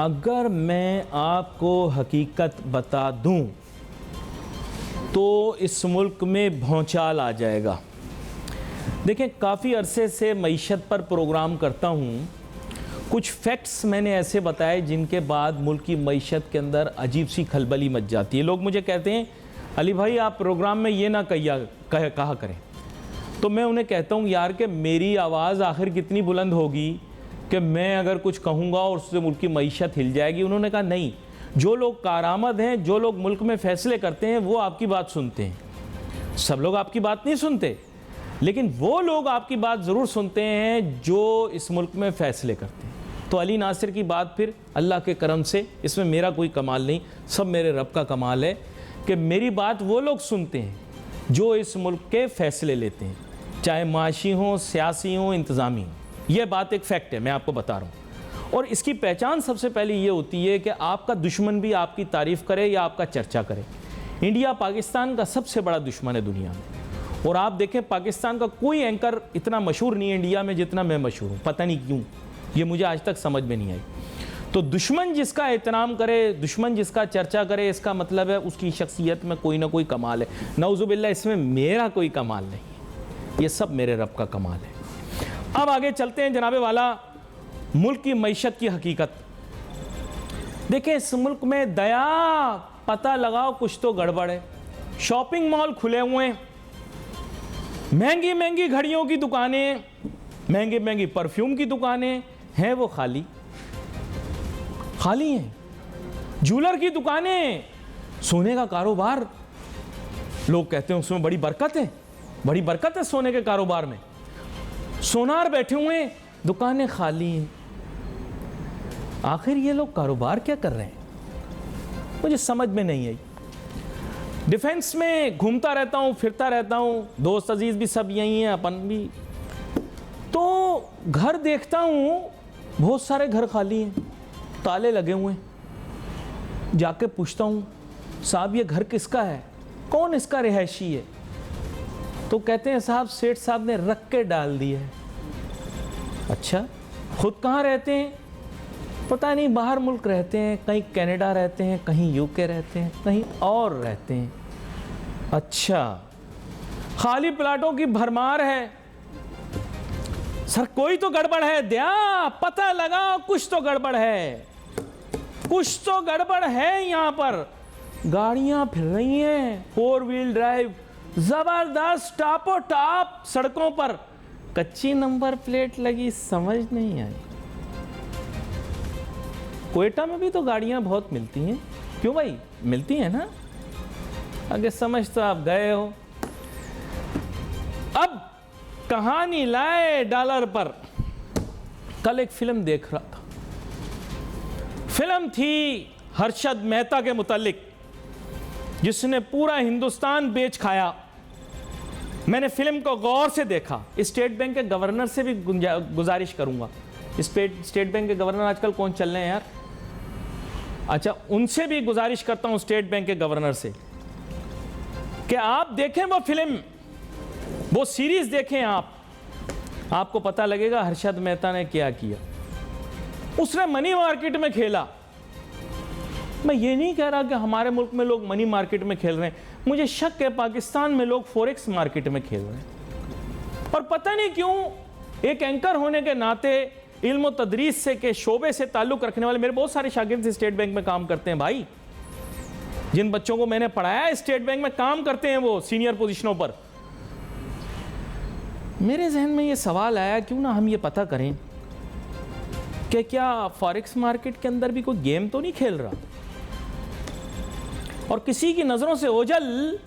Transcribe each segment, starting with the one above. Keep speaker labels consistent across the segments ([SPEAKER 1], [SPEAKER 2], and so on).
[SPEAKER 1] अगर मैं आपको हकीकत बता दूं तो इस मुल्क में भौचाल आ जाएगा। देखें, काफ़ी अरसे से मईशत पर प्रोग्राम करता हूं। कुछ फैक्ट्स मैंने ऐसे बताए जिनके बाद मुल्क की मईशत के अंदर अजीब सी खलबली मच जाती है। लोग मुझे कहते हैं, अली भाई आप प्रोग्राम में ये ना कहा करें। तो मैं उन्हें कहता हूं, यार कि मेरी आवाज़ आखिर कितनी बुलंद होगी कि मैं अगर कुछ कहूँगा और उससे मुल्क की मईशत हिल जाएगी। उन्होंने कहा नहीं, जो लोग कारामद हैं, जो लोग मुल्क में फ़ैसले करते हैं, वो आपकी बात सुनते हैं। सब लोग आपकी बात नहीं सुनते, लेकिन वो लोग आपकी बात ज़रूर सुनते हैं जो इस मुल्क में फ़ैसले करते हैं। तो अली नासिर की बात फिर अल्लाह के करम से, इसमें मेरा कोई कमाल नहीं, सब मेरे रब का कमाल है कि मेरी बात वो लोग सुनते हैं जो इस मुल्क के फ़ैसले लेते हैं, चाहे माशी हों, सियासी हों, इंतज़ामी हों। यह बात एक फ़ैक्ट है, मैं आपको बता रहा हूँ। और इसकी पहचान सबसे पहले ये होती है कि आपका दुश्मन भी आपकी तारीफ़ करे या आपका चर्चा करे। इंडिया पाकिस्तान का सबसे बड़ा दुश्मन है दुनिया में। और आप देखें, पाकिस्तान का कोई एंकर इतना मशहूर नहीं है इंडिया में जितना मैं मशहूर हूँ। पता नहीं क्यों, ये मुझे आज तक समझ में नहीं आई। तो दुश्मन जिसका एहतराम करे, दुश्मन जिसका चर्चा करे, इसका मतलब है उसकी शख्सियत में कोई ना कोई कमाल है। नऊज़ुबिल्लाह, इसमें मेरा कोई कमाल नहीं है, ये सब मेरे रब का कमाल है। अब आगे चलते हैं जनाबे वाला, मुल्क की मईशत की हकीकत। देखें, इस मुल्क में दया, पता लगाओ कुछ तो गड़बड़ है। शॉपिंग मॉल खुले हुए हैं, महंगी महंगी घड़ियों की दुकानें, महंगी महंगी परफ्यूम की दुकानें हैं, वो खाली हैं। ज्वेलर की दुकानें, सोने का कारोबार, लोग कहते हैं उसमें बड़ी बरकत है, बड़ी बरकत है सोने के कारोबार में। सोनार बैठे हुए हैं, दुकानें खाली हैं। आखिर ये लोग कारोबार क्या कर रहे हैं, मुझे समझ में नहीं आई। डिफेंस में घूमता रहता हूँ, फिरता रहता हूँ, दोस्त अजीज भी सब यही हैं, अपन भी। तो घर देखता हूँ, बहुत सारे घर खाली हैं, ताले लगे हुए हैं। जाके पूछता हूँ, साहब ये घर किसका है, कौन इसका रिहायशी है? तो कहते हैं साहब सेठ साहब ने रख के डाल दिया है। अच्छा, खुद कहाँ रहते हैं? पता नहीं, बाहर मुल्क रहते हैं, कहीं कनाडा रहते हैं, कहीं यूके रहते हैं, कहीं और रहते हैं। अच्छा, खाली प्लाटों की भरमार है। सर कोई तो गड़बड़ है, दया पता लगाओ, कुछ तो गड़बड़ है, कुछ तो गड़बड़ है। यहाँ पर गाड़ियाँ फिर रही हैं, 4 व्हील ड्राइव, जबरदस्त टापो टाप सड़कों पर, कच्ची नंबर प्लेट लगी, समझ नहीं आई। क्वेटा में भी तो गाड़ियां बहुत मिलती हैं, क्यों भाई, मिलती हैं ना? आगे समझ तो आप गए हो। अब कहानी लाए डॉलर पर। कल एक फिल्म देख रहा था, फिल्म थी हर्षद मेहता के मुतालिक, जिसने पूरा हिंदुस्तान बेच खाया। मैंने फिल्म को गौर से देखा। स्टेट बैंक के गवर्नर से भी गुजारिश करूंगा, स्टेट बैंक के गवर्नर आजकल कौन चल रहे हैं यार? अच्छा, उनसे भी गुजारिश करता हूं, स्टेट बैंक के गवर्नर से, कि आप देखें वो फिल्म, वो सीरीज देखें आप, आपको पता लगेगा हर्षद मेहता ने क्या किया। उसने मनी मार्केट में खेला। मैं ये नहीं कह रहा कि हमारे मुल्क में लोग मनी मार्केट में खेल रहे हैं, मुझे शक है पाकिस्तान में लोग फॉरेक्स मार्केट में खेल रहे हैं। और पता नहीं क्यों, एक एंकर होने के नाते, इल्म और तदरीस से के शोबे से ताल्लुक़ रखने वाले मेरे बहुत सारे शागिर्द स्टेट बैंक में काम करते हैं भाई। जिन बच्चों को मैंने पढ़ाया स्टेट बैंक में काम करते हैं, वो सीनियर पोजीशनों पर। मेरे जहन में ये सवाल आया, क्यों ना हम ये पता करें कि क्या फॉरेक्स मार्केट के अंदर भी कोई गेम तो नहीं खेल रहा, और किसी की नज़रों से ओझल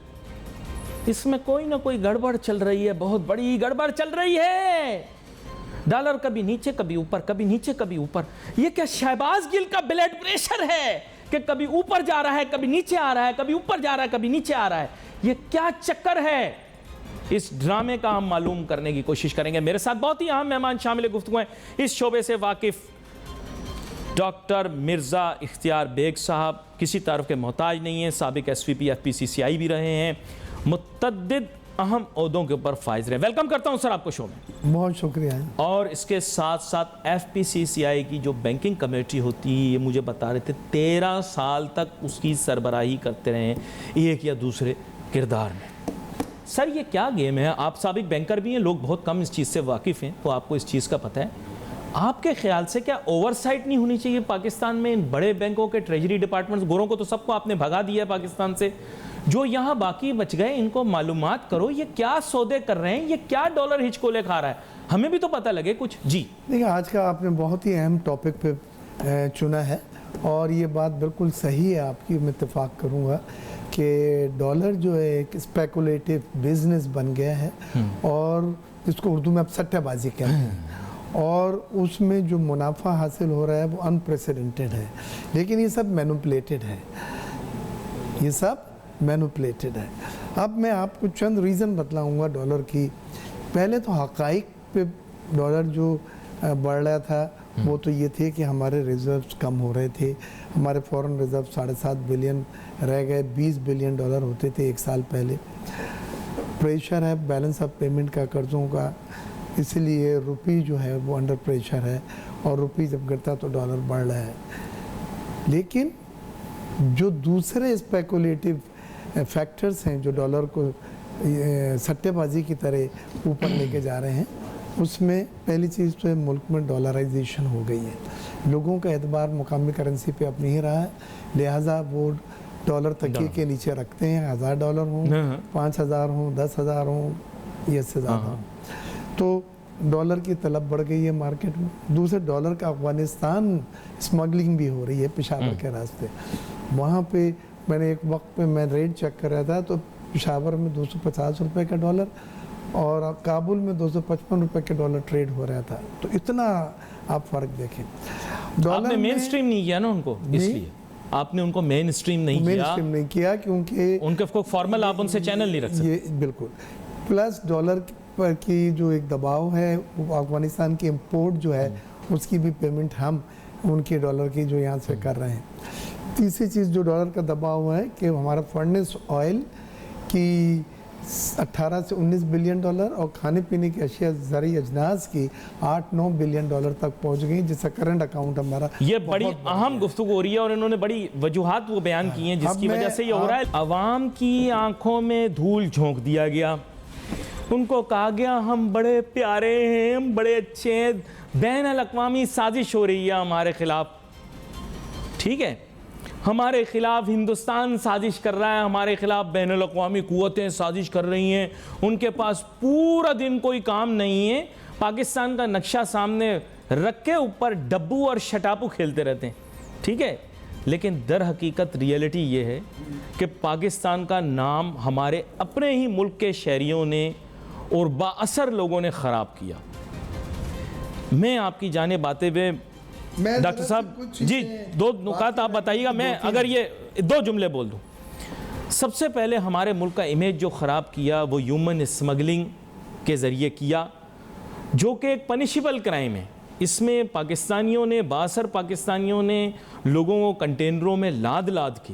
[SPEAKER 1] इसमें कोई ना कोई गड़बड़ चल रही है, बहुत बड़ी गड़बड़ चल रही है। डॉलर कभी नीचे कभी ऊपर, कभी नीचे कभी ऊपर। ये क्या शहबाज गिल का ब्लड प्रेशर है कि कभी ऊपर जा रहा है, कभी नीचे आ रहा है, कभी ऊपर जा रहा है, कभी नीचे आ रहा है? ये क्या चक्कर है? इस ड्रामे का हम मालूम करने की कोशिश करेंगे। मेरे साथ बहुत ही अहम मेहमान शामिल गुफ्तगू हैं, इस शोबे से वाकिफ डॉक्टर मिर्ज़ा इख्तियार बेग साहब किसी तारुफ के मोहताज नहीं हैं, साबिक SVP FPCCI भी रहे हैं, मुतअद्दिद अहम ओहदों के ऊपर फाइज रहे। वेलकम करता हूं सर आपको शो में।
[SPEAKER 2] बहुत शुक्रिया।
[SPEAKER 1] और इसके साथ साथ FPCCI की जो बैंकिंग कमेटी होती है, ये मुझे बता रहे थे 13 साल तक उसकी सरबराही करते रहे एक या दूसरे किरदार में। सर ये क्या गेम है? आप साबिक बैंकर भी हैं, लोग बहुत कम इस चीज़ से वाकिफ़ हैं, तो आपको इस चीज़ का पता है। आपके ख्याल से क्या ओवरसाइट नहीं होनी चाहिए पाकिस्तान में इन बड़े बैंकों के ट्रेजरी डिपार्टमेंट्स? गोरों को तो सबको आपने भगा दिया है पाकिस्तान से, जो यहाँ बाकी बच गए इनको मालूमात करो, ये क्या सौदे कर रहे हैं, ये क्या डॉलर हिचकोले खा रहा है, हमें भी तो पता लगे कुछ। जी
[SPEAKER 2] देखिए, आज का आपने बहुत ही अहम टॉपिक पे चुना है और ये बात बिल्कुल सही है आपकी, मैं इत्तेफाक करूँगा कि डॉलर जो है एक स्पेकुलेटिव बिजनेस बन गया है और इसको उर्दू में अब सट्टेबाजी कहते हैं, और उसमें जो मुनाफा हासिल हो रहा है वो अनप्रेसिडेंटेड है। लेकिन ये सब मैनिपुलेटेड है, ये सब मैनिपुलेटेड है। अब मैं आपको चंद रीज़न बतलाऊंगा डॉलर की। पहले तो हक़ाइक़ पे डॉलर जो बढ़ रहा था वो तो ये थे कि हमारे रिजर्व्स कम हो रहे थे, हमारे फॉरेन रिजर्व 7.5 बिलियन रह गए, 20 बिलियन डॉलर होते थे एक साल पहले। प्रेशर है बैलेंस ऑफ पेमेंट का, कर्ज़ों का, इसलिए रुपी जो है वो अंडर प्रेशर है और रुपी जब गिरता तो डॉलर बढ़ रहा है। लेकिन जो दूसरे स्पेकुलेटिव फैक्टर्स हैं जो डॉलर को सट्टेबाजी की तरह ऊपर लेके जा रहे हैं, उसमें पहली चीज़ तो है मुल्क में डॉलराइजेशन हो गई है। लोगों का एतबार मुकामी करेंसी पे अब नहीं रहा है, लिहाजा वो डॉलर तकिए के नीचे रखते हैं, $1000 हों, 5000 हों, 10,000 हों, ये से ज़्यादा हों। तो डॉलर की तलब बढ़ गई है मार्केट में। दूसरे डॉलर का अफगानिस्तान स्मगलिंग भी हो रही है पेशावर के रास्ते। वहाँ पे मैंने एक वक्त पे मैं रेट चेक कर रहा था तो पेशावर में 250 रुपये का डॉलर और काबुल में 255 रुपये के डॉलर ट्रेड हो रहा था। तो इतना आप फ़र्क देखें।
[SPEAKER 1] आपने मेन स्ट्रीम नहीं किया ना उनको, इसलिए आपने उनको मेन स्ट्रीम नहीं किया
[SPEAKER 2] क्योंकि
[SPEAKER 1] उनके फॉर्मल आप उनसे चैनल नहीं रख सकते।
[SPEAKER 2] ये बिल्कुल। प्लस डॉलर पर की जो एक दबाव है, वो अफगानिस्तान की इंपोर्ट जो है उसकी भी पेमेंट हम उनके डॉलर की जो यहाँ से कर रहे हैं। तीसरी चीज़ जो डॉलर का दबाव है कि हमारा फर्नेस ऑयल की 18 से 19 बिलियन डॉलर और खाने पीने की अशिया ज़रूरी अजनास की 8-9 बिलियन डॉलर तक पहुंच गई, जिसका करंट अकाउंट हमारा।
[SPEAKER 1] ये बड़ी अहम गुफ्तगू हो रही है और इन्होंने बड़ी वजूहात वो बयान की हैं जिसकी वजह से ये हो रहा है। अवाम की आंखों में धूल झोंक दिया गया, उनको कहा गया हम बड़े प्यारे हैं, हम बड़े अच्छे हैं, बैन-अल-अक़वामी साजिश हो रही है हमारे खिलाफ। ठीक है, हमारे खिलाफ हिंदुस्तान साजिश कर रहा है, हमारे खिलाफ बैन-अल-अक़वामी क़ुव्वतें साजिश कर रही हैं, उनके पास पूरा दिन कोई काम नहीं है, पाकिस्तान का नक्शा सामने रख के ऊपर डब्बू और शटापू खेलते रहते हैं। ठीक है, लेकिन दर हकीकत रियलिटी ये है कि पाकिस्तान का नाम हमारे अपने ही मुल्क के शहरियों ने और बाअसर लोगों ने ख़राब किया। मैं आपकी जाने बातें हुए डॉक्टर साहब जी 2 नुकात आप बताइएगा, मैं अगर ये 2 जुमले बोल दूं। सबसे पहले हमारे मुल्क का इमेज जो ख़राब किया वो ह्यूमन स्मगलिंग के ज़रिए किया, जो कि एक पनिशेबल क्राइम है। इसमें पाकिस्तानियों ने, बासर पाकिस्तानियों ने लोगों को कंटेनरों में लाद लाद के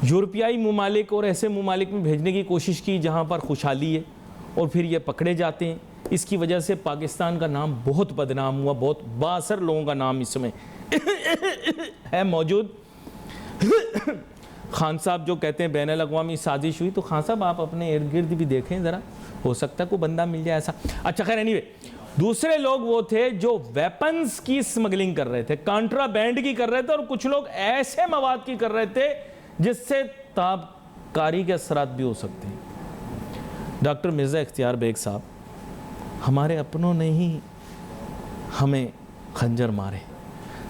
[SPEAKER 1] यूरोपियाई ममालिक और ऐसे ममालिक में भेजने की कोशिश की जहाँ पर खुशहाली है, और फिर ये पकड़े जाते हैं। इसकी वजह से पाकिस्तान का नाम बहुत बदनाम हुआ, बहुत बासर लोगों का नाम इसमें है मौजूद। खान साहब जो कहते हैं बैन-अल-अक़वामी साजिश हुई, तो खान साहब आप अपने इर्द गिर्द भी देखें ज़रा, हो सकता है कोई बंदा मिल जाए ऐसा। अच्छा खैर, एनीवे, दूसरे लोग वो थे जो वेपन्स की स्मगलिंग कर रहे थे, कॉन्ट्राबैंड की कर रहे थे, और कुछ लोग ऐसे मवाद की कर रहे थे जिससे ताबकारी के असरात भी हो सकते हैं। डॉक्टर मिर्ज़ा इख्तियार बेग साहब, हमारे अपनों ने ही हमें खंजर मारे।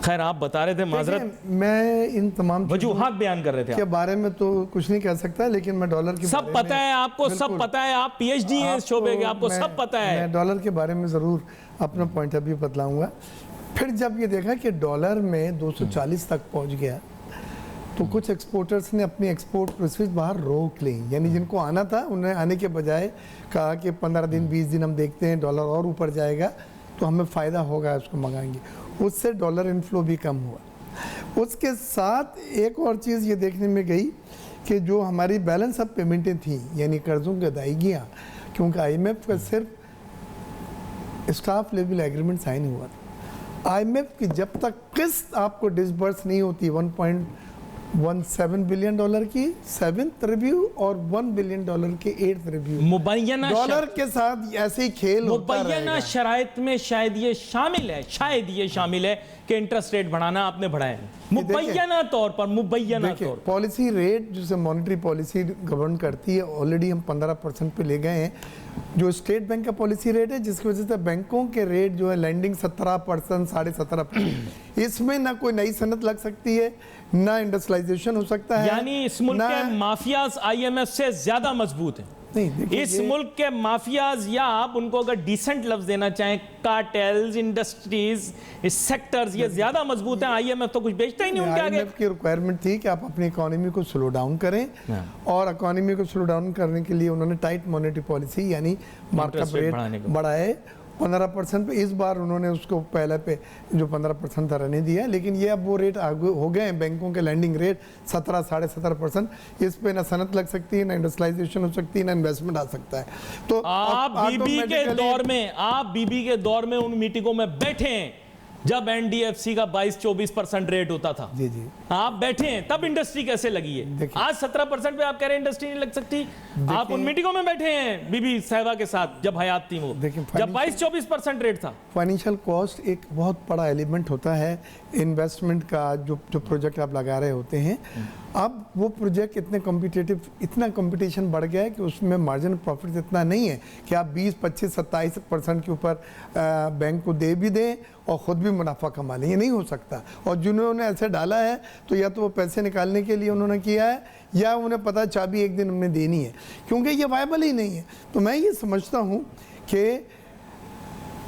[SPEAKER 1] खैर आप बता रहे थे, माजरत
[SPEAKER 2] मैं इन तमाम
[SPEAKER 1] वजूहात बयान कर रहे थे
[SPEAKER 2] के बारे में तो कुछ नहीं कह सकता, लेकिन मैं डॉलर के
[SPEAKER 1] सब पता है आपको, सब पता है, आप PhD हैं इस शोबे के, आपको सब पता है।
[SPEAKER 2] मैं डॉलर के बारे में ज़रूर अपना पॉइंट ऑफ व्यू बतलाऊंगा। फिर जब ये देखा कि डॉलर में 240 तक पहुंच गया, तो कुछ एक्सपोर्टर्स ने अपनी एक्सपोर्ट प्रोसेस बाहर रोक ली, यानी जिनको आना था उन्हें आने के बजाय कहा कि 15 दिन 20 दिन हम देखते हैं, डॉलर और ऊपर जाएगा तो हमें फ़ायदा होगा, उसको मंगाएंगे। उससे डॉलर इनफ्लो भी कम हुआ। उसके साथ एक और चीज़ ये देखने में गई कि जो हमारी बैलेंस ऑफ पेमेंटें थी यानी कर्ज़ों की अदायगियाँ, क्योंकि IMF का सिर्फ स्टाफ लेवल एग्रीमेंट साइन हुआ था। IMF की जब तक किस्त आपको डिसबर्स नहीं होती 1.17 बिलियन डॉलर की 7th रिव्यू और $1 बिलियन की 8th रिव्यू,
[SPEAKER 1] मुबैना
[SPEAKER 2] डॉलर के साथ ऐसे ही खेल होता
[SPEAKER 1] मुबैना
[SPEAKER 2] रहेगा।
[SPEAKER 1] शराइत में शायद ये शामिल है कि इंटरेस्ट रेट बढ़ाना आपने बढ़ाया है। मुबैना तौर पर
[SPEAKER 2] देखिए, पॉलिसी रेट जिसे मॉनेटरी पॉलिसी गवर्न करती है, ऑलरेडी हम 15% पे ले गए हैं। जो स्टेट बैंक का पॉलिसी रेट है, जिसकी वजह से बैंकों के रेट जो है लैंडिंग 17%, 17.5%। इसमें ना कोई नई सनत लग सकती है, ना इंडस्ट्रियलाइजेशन हो सकता है,
[SPEAKER 1] यानी इस मुल्क के माफियाज IMF से ज्यादा मजबूत हैं।
[SPEAKER 2] नहीं,
[SPEAKER 1] इस मुल्क के माफियाज, या आप उनको अगर डिसेंट लफ्ज देना चाहें, कार्टेल्स, इंडस्ट्रीज, सेक्टर्स, ये ज्यादा मजबूत हैं। IMF तो कुछ बेचता ही नहीं उनके आगे।
[SPEAKER 2] IMF की रिक्वायरमेंट थी कि आप अपनी इकोनॉमी को स्लो डाउन करें, और इकोनॉमी को स्लो डाउन करने के लिए उन्होंने टाइट मॉनेटरी पॉलिसी यानी मार्कअप रेट बढ़ाए 15% पे। इस बार उन्होंने उसको पहले पे जो 15% था रहने दिया, लेकिन ये अब वो रेट हो गए हैं। बैंकों के लैंडिंग रेट 17, 17.5%। इस पे ना सनत लग सकती है, ना इंडस्ट्रियलाइजेशन हो सकती है, ना इन्वेस्टमेंट आ सकता है। तो
[SPEAKER 1] आप बीबी के दौर में उन मीटिंगों में बैठे हैं जब NDFC का 22-24% रेट होता था।
[SPEAKER 2] जी जी,
[SPEAKER 1] आप बैठे हैं, तब इंडस्ट्री कैसे लगी है? आज 17% पे आप कह रहे हैं इंडस्ट्री नहीं लग सकती। आप उन मीटिंगों में बैठे हैं बीबी साहिबा के साथ जब हयात थी, वो जब 22-24% रेट था।
[SPEAKER 2] फाइनेंशियल कॉस्ट एक बहुत बड़ा एलिमेंट होता है इन्वेस्टमेंट का। जो प्रोजेक्ट आप लगा रहे होते हैं, अब वो प्रोजेक्ट इतना कंपटीशन बढ़ गया है कि उसमें मार्जिन प्रॉफिट इतना नहीं है कि आप 20, 25, 27% के ऊपर बैंक को दे भी दें और ख़ुद भी मुनाफा कमा लें। ये नहीं हो सकता। और जिन्होंने ऐसे डाला है तो या तो वो पैसे निकालने के लिए उन्होंने किया है, या उन्हें पता चाबी एक दिन उन्हें देनी है, क्योंकि ये वायबल ही नहीं है। तो मैं ये समझता हूँ कि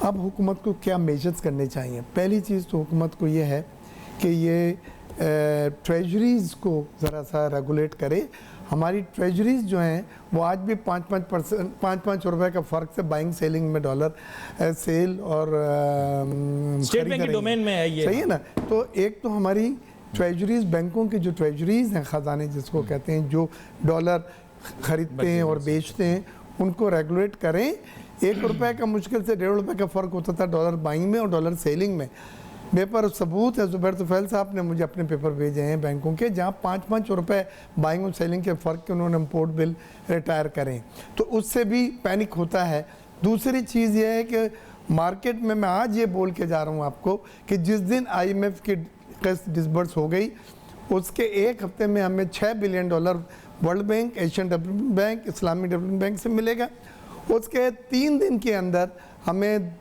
[SPEAKER 2] अब हुकूमत को क्या मेजर्स करने चाहिए। पहली चीज़ तो हुकूमत को ये है कि ये ट्रेजरीज़ को ज़रा सा रेगुलेट करे। हमारी ट्रेजरीज़ जो हैं वो आज भी 5-5 रुपए का फ़र्क से बाइंग सेलिंग में डॉलर सेल और
[SPEAKER 1] स्टेट बैंक के डोमेन में है ये,
[SPEAKER 2] सही है ना। तो एक तो हमारी ट्रेजरीज़, बैंकों की जो ट्रेजरीज़ हैं, ख़जाने जिसको कहते हैं, जो डॉलर ख़रीदते हैं और बेचते हैं, उनको रेगुलेट करें। 1 रुपए का मुश्किल से 1.5 रुपए का फ़र्क होता था डॉलर बाइंग में और डॉलर सेलिंग में। मेरे पर सबूत है, ज़ुबैर तुफैल साहब ने मुझे अपने पेपर भेजे हैं बैंकों के, जहाँ 5-5 रुपए बाइंग और सेलिंग के फ़र्क के उन्होंने इम्पोर्ट बिल रिटायर करें। तो उससे भी पैनिक होता है। दूसरी चीज़ ये है कि मार्केट में मैं आज ये बोल के जा रहा हूँ आपको कि जिस दिन IMF की किस्त डिसबर्स हो गई, उसके 1 हफ्ते में हमें $6 billion world bank, Asian development bank, Islamic development bank से मिलेगा। उसके 3 दिन के अंदर हमें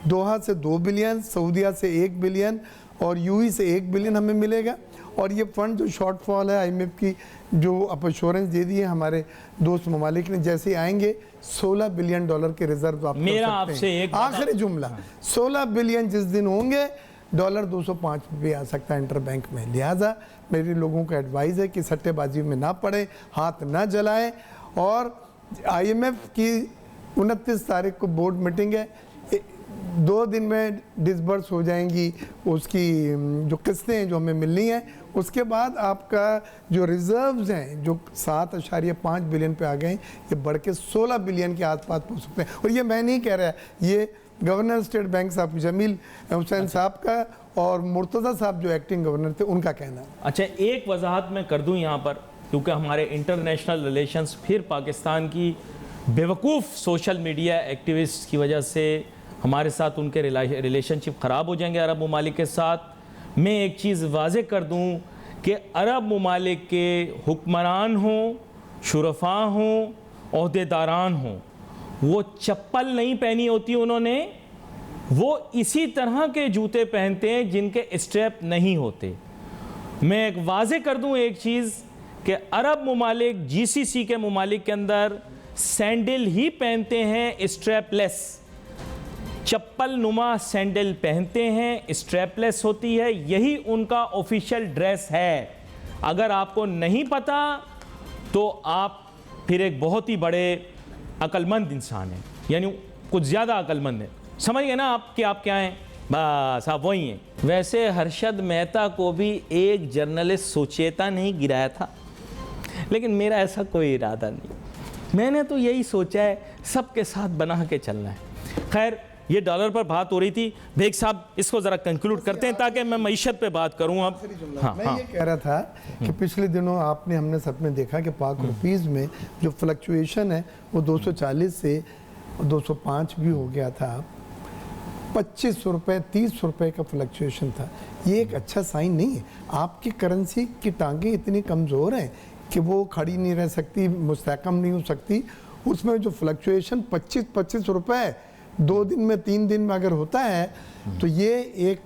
[SPEAKER 2] दोहा से 2 बिलियन, सऊदीया से 1 बिलियन और UAE से 1 बिलियन हमें मिलेगा। और ये फंड जो शॉर्टफॉल है IMF की जो अब एश्योरेंस दे दी है हमारे दोस्त ममालिक ने, जैसे आएंगे $16 बिलियन के रिजर्व आप
[SPEAKER 1] मेरा आपसे एक
[SPEAKER 2] आखिरी जुमला, 16 बिलियन जिस दिन होंगे $205 पे आ सकता है इंटर बैंक में। लिहाजा मेरे लोगों का एडवाइस है कि सट्टेबाजी में ना पड़े, हाथ ना जलाएं। और IMF की 29 तारीख को बोर्ड मीटिंग है, 2 दिन में डिसबर्स हो जाएंगी उसकी जो किस्तें हैं जो हमें मिलनी है। उसके बाद आपका जो रिजर्व्स हैं जो 7.5 बिलियन पे आ गए, ये बढ़ के 16 बिलियन के आसपास पहुँच सकते हैं। और ये मैं नहीं कह रहा, ये गवर्नर स्टेट बैंक साहब जमील हुसैन साहब का और मुर्तज़ा साहब जो एक्टिंग गवर्नर थे उनका कहना है।
[SPEAKER 1] अच्छा, एक वजाहत मैं कर दूं यहाँ पर, क्योंकि हमारे इंटरनेशनल रिलेशंस फिर पाकिस्तान की बेवकूफ़ सोशल मीडिया एक्टिविस्ट की वजह से हमारे साथ उनके रिलेशनशिप ख़राब हो जाएंगे अरब ममालिक के साथ। मैं एक चीज़ वाज़े कर दूं कि अरब ममालिक के हुक्मरान हों, शुरफा हों, ओहदेदारान हों, वो चप्पल नहीं पहनी होती उन्होंने, वो इसी तरह के जूते पहनते हैं जिनके स्ट्रैप नहीं होते। मैं एक वाज़े कर दूं एक चीज़ कि अरब ममालिक GCC के ममालिक के अंदर सैंडल ही पहनते हैं स्ट्रैपलेस, चप्पल नुमा सैंडल पहनते हैं, स्ट्रैपलेस होती है, यही उनका ऑफिशियल ड्रेस है। अगर आपको नहीं पता तो आप फिर एक बहुत ही बड़े अक्लमंद इंसान हैं, यानी कुछ ज़्यादा अक्लमंद है। समझ गए ना आप कि आप क्या हैं? बस आप वही हैं। वैसे हर्षद मेहता को भी एक जर्नलिस्ट सुचेता नहीं गिराया था, लेकिन मेरा ऐसा कोई इरादा नहीं। मैंने तो यही सोचा है सबके साथ बना के चलना है। खैर, ये डॉलर पर बात हो रही थी। बेग साहब, इसको ज़रा कंक्लूड करते हैं ताकि मैं मईशत पे बात करूँ अब। हाँ,
[SPEAKER 2] मैं ये कह रहा था कि पिछले दिनों हमने सबने देखा कि पाक रुपीज़ में जो फ्लक्चुएशन है वो 240 से 205 भी हो गया था। 25 रुपये 30 रुपये का फ्लक्चुएशन था। ये एक अच्छा साइन नहीं है। आपकी करेंसी की टांगें इतनी कमज़ोर हैं कि वो खड़ी नहीं रह सकती, मुस्तहकम नहीं हो सकती। उसमें जो फ्लक्चुएशन 25 रुपये 2 दिन में 3 दिन में अगर होता है तो ये एक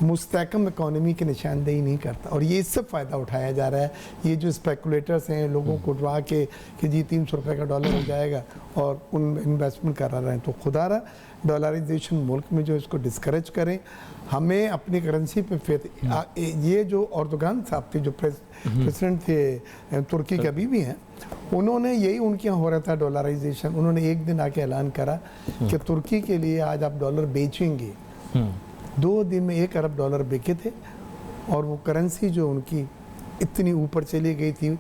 [SPEAKER 2] मुस्तहकम इकॉनमी की निशानदेही नहीं करता, और ये इससे फ़ायदा उठाया जा रहा है। ये जो स्पेकुलेटर्स हैं, लोगों को डरा के कि जी 300 रुपये का डॉलर हो जाएगा और उन इन्वेस्टमेंट करा रहे हैं, तो खुदारा डॉलराइजेशन मुल्क में जो इसको डिस्करेज करें। हमें अपनी करेंसी पे फेथ, ये जो अर्दोगान साहब थे, जो प्रेसिडेंट थे तुर्की के अभी भी हैं, उन्होंने यही उनके यहाँ हो रहा था डॉलराइजेशन। उन्होंने एक दिन आके ऐलान करा कि तुर्की के लिए आज आप डॉलर बेचेंगे। 2 दिन में 1 अरब डॉलर बिके थे, और वो करेंसी जो उनकी इतनी ऊपर चली गई थी,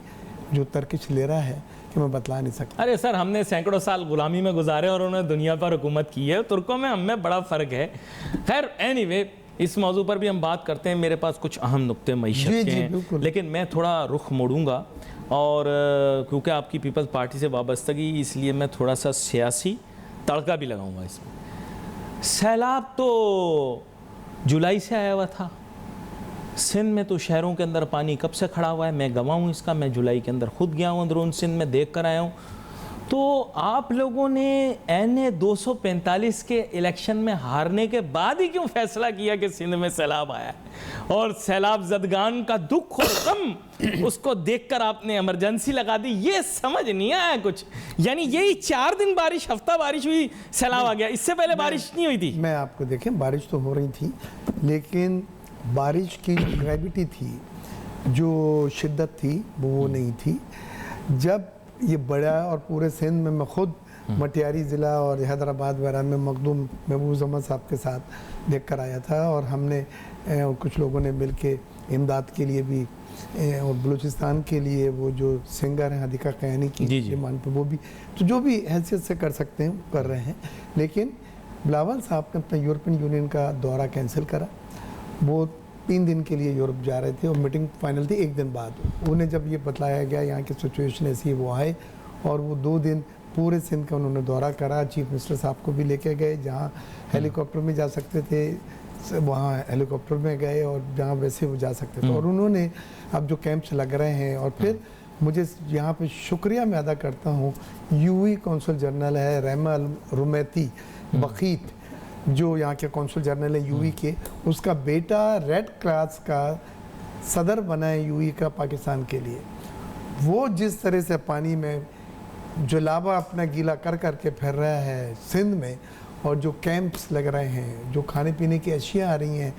[SPEAKER 2] जो तर्किश लेरा है कि मैं बतला नहीं सकता।
[SPEAKER 1] अरे सर, हमने सैकड़ों साल गुलामी में गुजारे और उन्होंने दुनिया पर हुकूमत की है। तुर्कों में हमें बड़ा फ़र्क है। खैर, एनीवे, इस मौजू पर भी हम बात करते हैं। मेरे पास कुछ अहम नुक्ते मईशत के हैं, लेकिन मैं थोड़ा रुख मोड़ूंगा, और क्योंकि आपकी पीपल्स पार्टी से वाबस्तगी, इसलिए मैं थोड़ा सा सियासी तड़का भी लगाऊंगा इसमें। सैलाब तो जुलाई से आया हुआ था। सिंध में तो शहरों के अंदर पानी कब से खड़ा हुआ है, मैं गवाह हूँ इसका। मैं जुलाई के अंदर खुद गया हूँ अंदरून सिंध में, देख कर आया हूँ। तो आप लोगों ने एन 245 के इलेक्शन में हारने के बाद ही क्यों फैसला किया कि सिंध में सैलाब आया है, और सैलाब ज़दगान का दुख और गम उसको देखकर आपने इमरजेंसी लगा दी? ये समझ नहीं आया कुछ। यानी यही 4 दिन बारिश, हफ्ता बारिश हुई, सैलाब आ गया। इससे पहले बारिश नहीं हुई थी।
[SPEAKER 2] मैं आपको देखें, बारिश तो हो रही थी, लेकिन बारिश की ग्रेविटी थी, जो शिद्दत थी, वो नहीं थी। जब ये बड़ा, और पूरे सिंध में मैं खुद मटियारी ज़िला और हैदराबाद वगैरह में मखदूम महबूब अहमद साहब के साथ देख कर आया था, और हमने और कुछ लोगों ने मिल के इमदाद के लिए भी, और बलूचिस्तान के लिए वो जो सिंगर हैं हदीका कयानी की डिमांड पर, वो भी, तो जो भी हैसियत से कर सकते हैं कर रहे हैं। लेकिन बिलावल साहब ने अपना यूरोपियन यूनियन का दौरा कैंसिल करा। वो 3 दिन के लिए यूरोप जा रहे थे, और मीटिंग फाइनल थी 1 दिन बाद। उन्हें जब ये बतलाया गया यहाँ की सिचुएशन ऐसी है, वो आए, और वो 2 दिन पूरे सिंध का उन्होंने दौरा करा। चीफ मिनिस्टर साहब को भी लेके गए, जहाँ हेलीकॉप्टर में जा सकते थे वहाँ हेलीकॉप्टर में गए, और जहाँ वैसे वो जा सकते थे। और उन्होंने अब जो कैंप्स लग रहे हैं, और फिर मुझे यहाँ पे शुक्रिया मैं अदा करता हूँ, यूई कौंसल जनरल है रहमा अल रुमैती बखीत, जो यहाँ के कौंसल जनरल है यूई के, उसका बेटा रेड क्रॉस का सदर बना है यूई का पाकिस्तान के लिए। वो जिस तरह से पानी में जो लावा अपना गीला कर कर के फिर रहा है सिंध में, और जो कैंप्स लग रहे हैं, जो खाने पीने की अशिया आ रही हैं,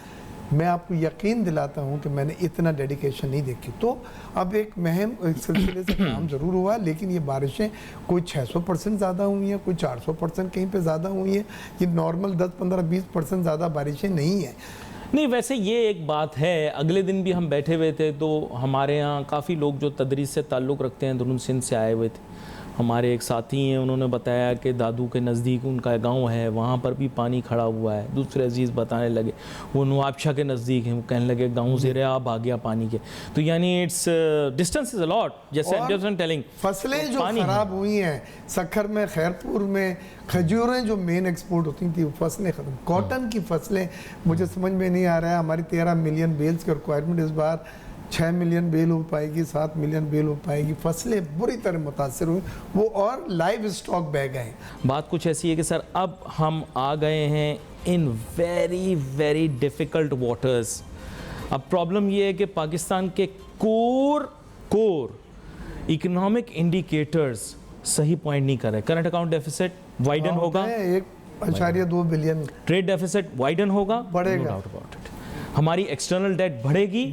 [SPEAKER 2] मैं आपको यकीन दिलाता हूं कि मैंने इतना डेडिकेशन नहीं देखी। तो अब एक महम सिलसिले से काम ज़रूर हुआ, लेकिन ये बारिशें कोई 600% ज़्यादा हुई हैं, कोई 400% कहीं पे ज़्यादा हुई हैं। ये नॉर्मल 10, 15, 20% ज़्यादा बारिशें नहीं हैं।
[SPEAKER 1] नहीं, वैसे ये एक बात है। अगले दिन भी हम बैठे हुए थे, तो हमारे यहाँ काफ़ी लोग जो तदरीस से ताल्लुक़ रखते हैं अंदरून सिंध से आए हुए थे। हमारे एक साथी हैं, उन्होंने बताया कि दादू के नज़दीक उनका गांव है, वहाँ पर भी पानी खड़ा हुआ है। दूसरे अजीज़ बताने लगे वो नवाबशाह के नज़दीक हैं, वो कहने लगे गांव ज़ेरे आब आ गया पानी के। तो यानी it's distance is a lot, जैसे टेलिंग।
[SPEAKER 2] फसलें जो ख़राब हुई हैं सखर में, खैरपुर में, खजूरें जो मेन एक्सपोर्ट होती थी, फसलें ख़त्म। कॉटन की फसलें, मुझे समझ में नहीं आ रहा है, हमारी 13 मिलियन बेल्स की रिक्वायरमेंट इस बार 6 मिलियन बेल हो पाएगी, 7 मिलियन बेल हो पाएगी। फसलें बुरी तरह मुतासर हुई, वो और लाइव स्टॉक बह गए।
[SPEAKER 1] बात कुछ ऐसी है कि सर अब हम आ गए हैं in very very difficult waters. अब प्रॉब्लम ये है कि पाकिस्तान के कोर इकोनॉमिक इंडिकेटर्स सही पॉइंट नहीं कर रहे। करंट अकाउंट डेफिसिट वाइडन होगा,
[SPEAKER 2] 1.2 बिलियन।
[SPEAKER 1] ट्रेड डेफिसिट वाइडन होगा,
[SPEAKER 2] बढ़ेगा।
[SPEAKER 1] हमारी एक्सटर्नल डेट बढ़ेगी,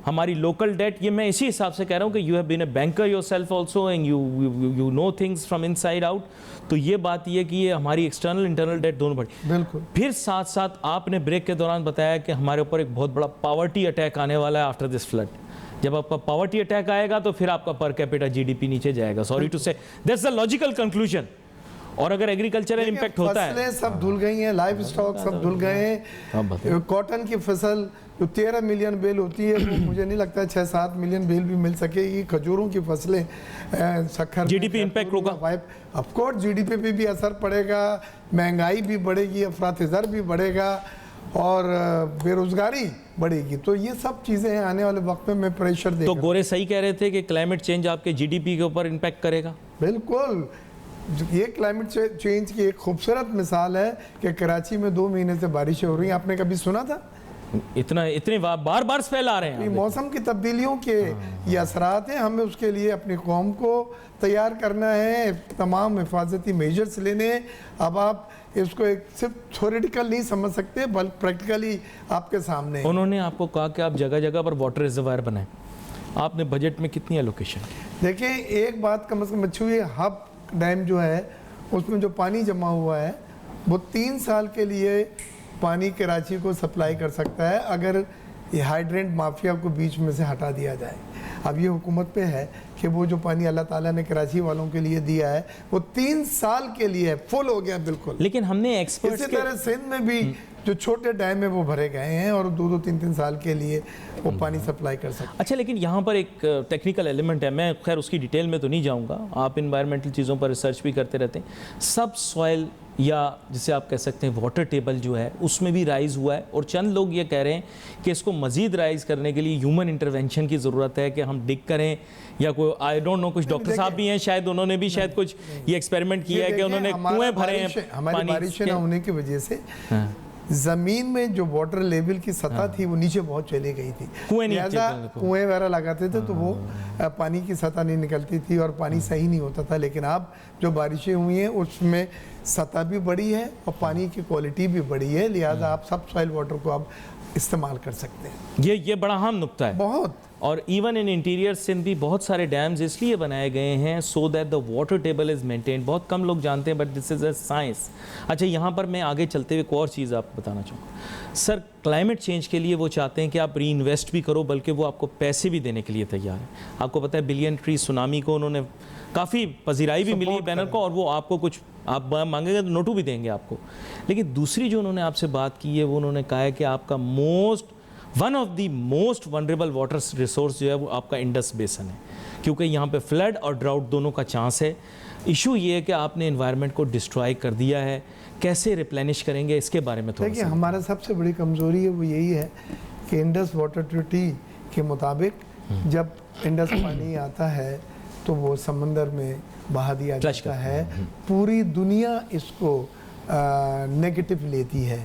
[SPEAKER 1] हमारी लोकल डेट, ये मैं इसी हिसाब से कह रहा हूँ कि you have been a banker yourself also and you know things from inside out. तो ये बात ये कि ये हमारी एक्सटर्नल इंटरनल डेट दोनों बढ़ी।
[SPEAKER 2] बिल्कुल।
[SPEAKER 1] फिर साथ साथ आपने ब्रेक के दौरान बताया कि हमारे ऊपर एक बहुत बड़ा पावर्टी अटैक आने वाला है आफ्टर दिस फ्लड। जब आपका पॉवर्टी अटैक आएगा तो फिर आपका पर कैपिटा जीडीपी नीचे जाएगा। सॉरी टू से, दैट्स द लॉजिकल कंक्लूजन। और अगर एग्रीकल्चरल इंपैक्ट होता है,
[SPEAKER 2] फसलें सब धुल गई हैं, लाइव स्टॉक सब धुल गए हैं। कॉटन की फसल जो 13 मिलियन बेल होती है वो मुझे नहीं लगता 6-7 मिलियन बेल भी मिल सकेगी। खजूरों की फसलें, शक्कर,
[SPEAKER 1] जीडीपी इंपैक्ट होगा,
[SPEAKER 2] ऑफ कोर्स जीडीपी पे भी असर पड़ेगा, महंगाई भी बढ़ेगी, अफरातज़र भी बढ़ेगा और बेरोजगारी बढ़ेगी। तो ये सब चीज़ें आने वाले वक्त में प्रेशर देगा।
[SPEAKER 1] तो गोरे सही कह रहे थे कि क्लाइमेट चेंज आपके जीडीपी के ऊपर इंपैक्ट करेगा।
[SPEAKER 2] बिल्कुल, ये क्लाइमेट चेंज की एक खूबसूरत मिसाल है कि कराची में 2 महीने से बारिशें हो रही हैं। आपने कभी सुना था?
[SPEAKER 1] इतने बार बार स्पेल आ रहे हैं।
[SPEAKER 2] मौसम की तब्दीलियों के ये असरात हैं। हमें उसके लिए अपनी कौम को तैयार करना है, तमाम हिफाजती मेजर्स लेने हैं। अब आप इसको एक सिर्फ थ्योरेटिकल नहीं समझ सकते, बल्कि प्रैक्टिकली आपके सामने है।
[SPEAKER 1] उन्होंने आपको कहा कि आप जगह जगह पर वाटर रिजर्वायर बनाएं, आपने बजट में कितनी एलोकेशन?
[SPEAKER 2] देखिए, एक बात कम से कम अच्छी हुई है, हब डैम जो है उसमें जो पानी जमा हुआ है वो 3 साल के लिए पानी कराची को सप्लाई कर सकता है, अगर ये हाइड्रेंट माफिया को बीच में से हटा दिया जाए। अब ये हुकूमत पे है कि वो जो पानी अल्लाह ताला ने कराची वालों के लिए दिया है वो 3 साल के लिए फुल हो गया बिल्कुल।
[SPEAKER 1] लेकिन हमने एक्सपर्ट्स
[SPEAKER 2] इसी तरह सिंध में भी जो छोटे डैम है वो भरे गए हैं और 2-2, 3-3 साल के लिए वो पानी सप्लाई कर सकते हैं।
[SPEAKER 1] अच्छा, लेकिन यहाँ पर एक टेक्निकल एलिमेंट है, मैं खैर उसकी डिटेल में तो नहीं जाऊँगा, आप इन्वायरमेंटल चीज़ों पर रिसर्च भी करते रहते हैं। सब सॉइल या जिसे आप कह सकते हैं वाटर टेबल जो है उसमें भी राइज़ हुआ है, और चंद लोग ये कह रहे हैं कि इसको मज़ीद राइज़ करने के लिए ह्यूमन इंटरवेंशन की ज़रूरत है, कि हम डिग करें या कोई आई डोंट नो, कुछ डॉक्टर साहब भी हैं शायद, उन्होंने भी शायद कुछ ये एक्सपेरिमेंट किया है कि उन्होंने कुएँ भरे हैं।
[SPEAKER 2] हमारी बारिशें ना होने की वजह से जमीन में जो वाटर लेवल की सतह थी वो नीचे बहुत चली गई थी। कुएं वगैरह लगाते थे तो वो पानी की सतह नहीं निकलती थी और पानी सही नहीं होता था। लेकिन अब जो बारिशें हुई हैं उसमें सतह भी बढ़ी है और पानी की क्वालिटी भी बढ़ी है, लिहाजा आप सब सॉइल वाटर को आप इस्तेमाल कर सकते हैं।
[SPEAKER 1] ये बड़ा अहम नुक्ता है
[SPEAKER 2] बहुत।
[SPEAKER 1] और इवन इन इंटीरियर सिंध भी बहुत सारे डैम्स इसलिए बनाए गए हैं so that the water table is maintain. बहुत कम लोग जानते हैं, but this is a science. अच्छा, यहाँ पर मैं आगे चलते हुए एक और चीज़ आपको बताना चाहूँगा। सर, क्लाइमेट चेंज के लिए वो चाहते हैं कि आप री इन्वेस्ट भी करो, बल्कि वो आपको पैसे भी देने के लिए तैयार है। आपको पता है बिलियन ट्री सुनामी को उन्होंने काफ़ी पजीराई भी मिली बैनर को, और वो आपको कुछ आप मांगेंगे तो नोटू भी देंगे आपको। लेकिन दूसरी जो उन्होंने आपसे बात की है वो उन्होंने कहा है कि आपका one of the most vulnerable water resource जो है वो आपका इंडस बेसन है, क्योंकि यहाँ पे फ्लड और ड्राउट दोनों का चांस है। इशू ये है कि आपने एनवायरनमेंट को डिस्ट्रॉय कर दिया है, कैसे रिप्लेनिश करेंगे इसके बारे में थोड़ा।
[SPEAKER 2] देखिए, हमारा सबसे बड़ी कमज़ोरी है वो यही है कि इंडस वाटर ट्रीटी के मुताबिक जब इंडस पानी आता है तो वो समंदर में बहा दिया जाता है। पूरी दुनिया इसको नेगेटिव लेती है।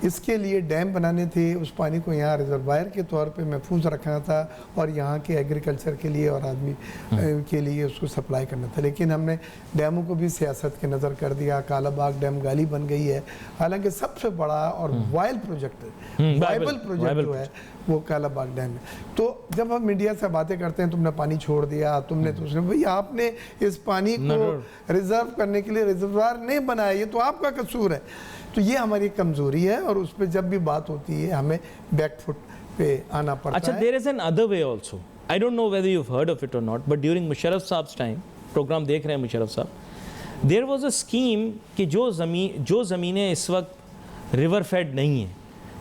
[SPEAKER 2] इसके लिए डैम बनाने थे, उस पानी को यहाँ रिजर्वायर के तौर पे महफूज रखना था और यहाँ के एग्रीकल्चर के लिए और आदमी के लिए उसको सप्लाई करना था। लेकिन हमने डैमों को भी सियासत के नज़र कर दिया। कालाबाग डैम गाली बन गई है, हालांकि सबसे बड़ा और वाइबल प्रोजेक्ट जो है वो कालाबाग डैम है। तो जब हम मीडिया से बातें करते हैं तुमने पानी छोड़ दिया, तुमने तो उसने, भाई आपने इस पानी को रिजर्व करने के लिए रिजर्वायर नहीं बनाया, ये तो आपका कसूर है। तो ये हमारी कमजोरी है और उस पर जब भी बात होती है हमें बैकफुट पे आना पड़ता है।
[SPEAKER 1] अच्छा, there is another way also, I don't know whether you have heard of it or not, but during Musharraf साहब टाइम, प्रोग्राम देख रहे हैं मुशर्रफ साहब, देयर वाज अ स्कीम कि जो ज़मीनें इस वक्त रिवर फेड नहीं है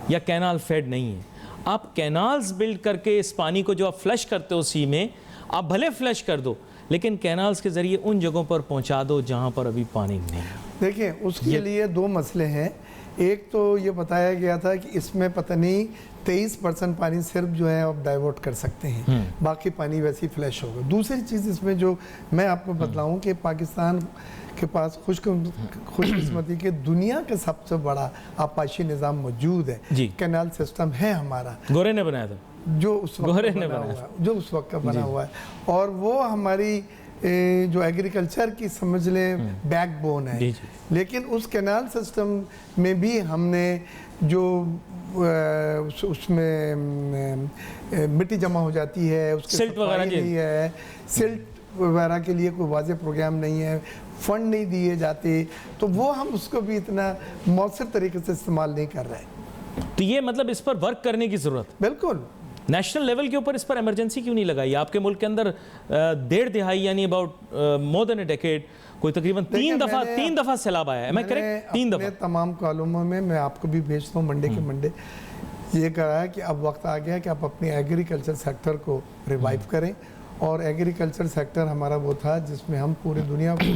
[SPEAKER 1] या कैनाल फेड नहीं है, आप कैनाल्स बिल्ड करके इस पानी को जो आप फ्लश करते हो सी में, आप भले फ्लश कर दो लेकिन कैनाल्स के ज़रिए उन जगहों पर पहुंचा दो जहां पर अभी पानी नहीं है।
[SPEAKER 2] देखिए, उसके लिए 2 मसले हैं। एक तो ये बताया गया था कि इसमें पता नहीं 23% पानी सिर्फ जो है आप डाइवर्ट कर सकते हैं, बाकी पानी वैसे ही फ्लैश होगा। दूसरी चीज़ इसमें जो मैं आपको बतलाऊं कि पाकिस्तान के पास खुशकिस्मती के दुनिया का सबसे बड़ा आपाशी निज़ाम मौजूद है, कैनाल सिस्टम है हमारा,
[SPEAKER 1] गोरे ने बनाया था,
[SPEAKER 2] जो उस वक्त का बना हुआ है और वो हमारी जो एग्रीकल्चर की समझ लें बैकबोन है। लेकिन उस कैनाल सिस्टम में भी हमने जो उसमें मिट्टी जमा हो जाती है, उसके
[SPEAKER 1] सिल्ट वगैरह
[SPEAKER 2] नहीं है, सिल्ट वगैरह के लिए कोई वाज़ेह प्रोग्राम नहीं है, फंड नहीं दिए जाते, तो वो हम उसको भी इतना मौसर तरीके से इस्तेमाल नहीं कर रहे हैं।
[SPEAKER 1] तो ये मतलब इस पर वर्क करने की ज़रूरत।
[SPEAKER 2] बिल्कुल,
[SPEAKER 1] नेशनल लेवल के ऊपर इस पर इमरजेंसी क्यों नहीं लगाई? आपके मुल्क के अंदर 1.5 तिहाई यानी about more than a decade कोई तकरीबन तीन दफा सैलाब आया है। मैं करेक्ट? 3 दफा।
[SPEAKER 2] तमाम कॉलमों में मैं आपको भी भेजता हूँ मंडे के मंडे, ये कहा है कि अब वक्त आ गया कि आप अपने एग्रीकल्चर सेक्टर को रिवाइव करें। और एग्रीकल्चर सेक्टर हमारा वो था जिसमें हम पूरी दुनिया को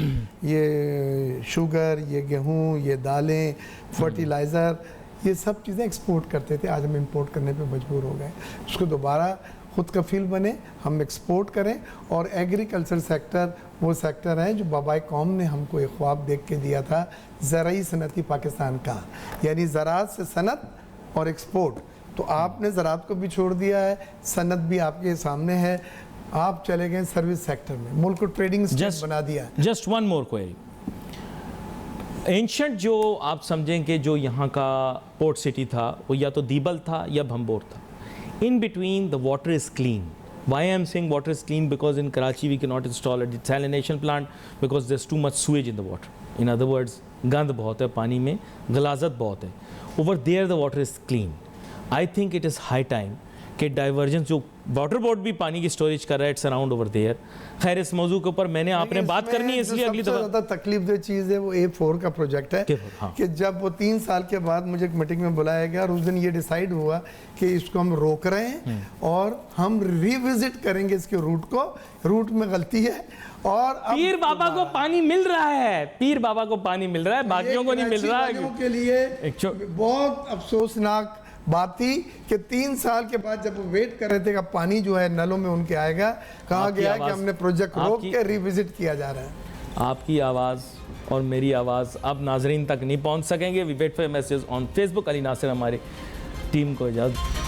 [SPEAKER 2] ये शुगर, ये गेहूँ, ये दालें, फर्टिलाइज़र, ये सब चीज़ें एक्सपोर्ट करते थे। आज हम इंपोर्ट करने पे मजबूर हो गए। उसको दोबारा खुद कफील बने, हम एक्सपोर्ट करें। और एग्रीकल्चर सेक्टर वो सेक्टर है जो बाबाए कौम ने हमको एक ख्वाब देख के दिया था, ज़राई सनती पाकिस्तान का, यानी ज़राअत से सनत और एक्सपोर्ट। तो आपने ज़राअत को भी छोड़ दिया है, सनत भी आपके सामने है, आप चले गए सर्विस सेक्टर में, मुल्क को ट्रेडिंग स्टेट बना दिया।
[SPEAKER 1] Just one more query. Ancient जो आप समझें कि जो यहाँ का पोर्ट सिटी था वो या तो दीबल था या भंबोर था। In between the water is clean. Why I am saying water is clean? Because in Karachi we cannot install a desalination plant because there's too much sewage in the water. In other words, गंद बहुत है पानी में, गलाजत बहुत है। Over there the water is clean. I think it is high time कि divergence जो water board भी पानी की स्टोरेज कर रहा है, इट्स अराउंड ओवर देयर। खैर इस मौजू के ऊपर मैंने आपने बात करनी है इसलिए अगली दफा।
[SPEAKER 2] ज़्यादा तकलीफ चीज़ है वो A4 का प्रोजेक्ट है
[SPEAKER 1] हाँ।
[SPEAKER 2] कि जब वो 3 साल के बाद मुझे एक मीटिंग में बुलाया गया और उस दिन ये डिसाइड हुआ कि इसको हम रोक रहे हैं और हम रिविजिट करेंगे इसके रूट को, रूट में गलती है। और
[SPEAKER 1] पीर बाबा को पानी मिल रहा है, पीर बाबा को पानी मिल रहा है, बाकियों को नहीं मिल रहा है।
[SPEAKER 2] के लिए बहुत अफसोसनाक बात थी कि 3 साल के बाद जब वो वेट कर रहे थे कि पानी जो है नलों में उनके आएगा, कहा गया कि हमने प्रोजेक्ट रोक के रिविजिट किया जा रहा है।
[SPEAKER 1] आपकी आवाज़ और मेरी आवाज़ अब नाजरीन तक नहीं पहुंच सकेंगे। We wait for message on Facebook. Ali Nasir हमारी टीम को इजाज़त।